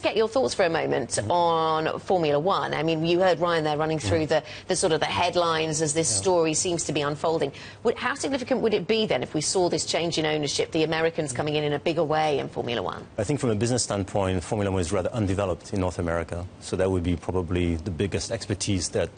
get your thoughts for a moment on Formula One. I mean, you heard Ryan there running through the sort of the headlines as this story seems to be unfolding. How significant would it be then if we saw this change in ownership, the Americans coming in a bigger way in Formula One? I think from a business standpoint, Formula One is rather undeveloped in North America, so that would be probably the biggest expertise that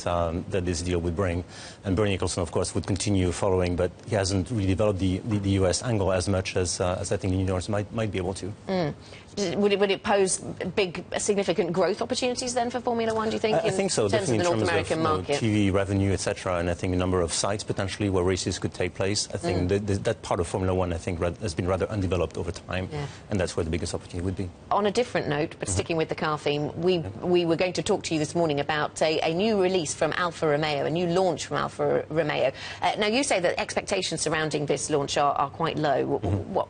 this deal would bring. And Bernie Ecclestone, of course, would continue following, but he hasn't really developed the US angle as much as I think the juniors might be able to. Would it pose big, significant growth opportunities then for Formula One, do you think? I think so, definitely in the North American market. TV revenue, etc., and I think a number of sites potentially where races could take place. I think that part of Formula One, I think, has been rather undeveloped over time, and that's where the biggest opportunity would be. On a different note, but sticking with the car theme, we were going to talk to you this morning about a new release from Alfa Romeo, a new launch from Alfa Romeo. Now, you say that expectations surrounding this launch are quite low.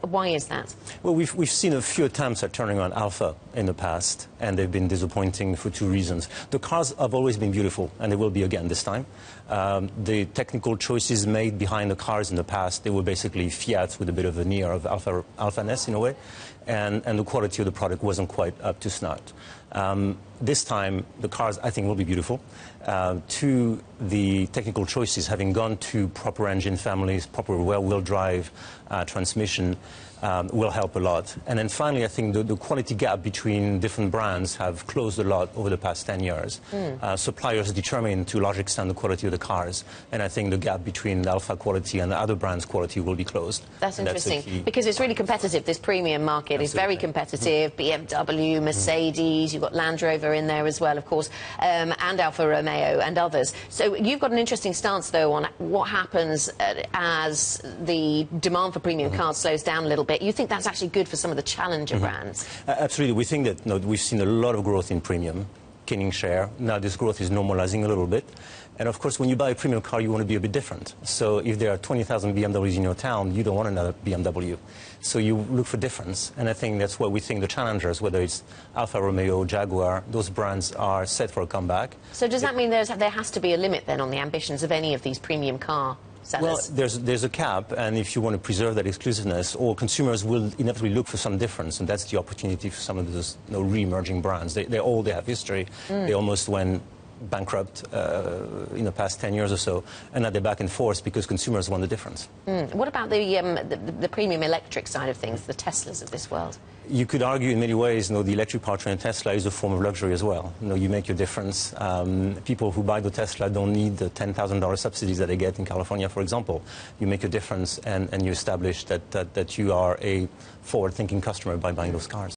Why is that? Well, we've seen a few attempts at turning on Alfa in the past, and they've been disappointing for two reasons. The cars have always been beautiful, and they will be again this time. The technical choices made behind the cars in the past, they were basically Fiat with a bit of a veneer of Alfa-ness in a way, and the quality of the product wasn't quite up to snuff. This time, the cars, I think, will be beautiful. To the technical choices, having gone to proper engine families, proper rear-wheel drive transmission, will help a lot. And then finally, I think the quality gap between different brands have closed a lot over the past 10 years. Suppliers determine to a large extent the quality of the cars, and I think the gap between the Alfa quality and the other brands' quality will be closed. That's interesting, because it's really competitive. This premium market is very competitive. BMW, Mercedes, you've got Land Rover in there as well, of course, and Alfa Romeo and others. So you've got an interesting stance, though, on what happens as the demand for premium cars slows down a little bit. You think that's actually good for some of the challenger brands? Absolutely. We think that we've seen a lot of growth in premium, gaining share. Now this growth is normalizing a little bit. And of course, when you buy a premium car, you want to be a bit different. So if there are 20,000 BMWs in your town, you don't want another BMW. So you look for difference. And I think that's why we think the challengers, whether it's Alfa Romeo, Jaguar, those brands are set for a comeback. So does that mean there has to be a limit then on the ambitions of any of these premium car sellers? Well, there's a cap, and if you want to preserve that exclusiveness, all consumers will inevitably look for some difference, and that's the opportunity for some of those re-emerging brands. They have history. They almost went bankrupt in the past 10 years or so, and now they're back in force because consumers want the difference. What about the premium electric side of things, the Teslas of this world? You could argue in many ways, the electric powertrain Tesla is a form of luxury as well. You make your difference. People who buy the Tesla don't need the $10,000 subsidies that they get in California, for example. You make a difference, and you establish that you are a forward-thinking customer by buying those cars.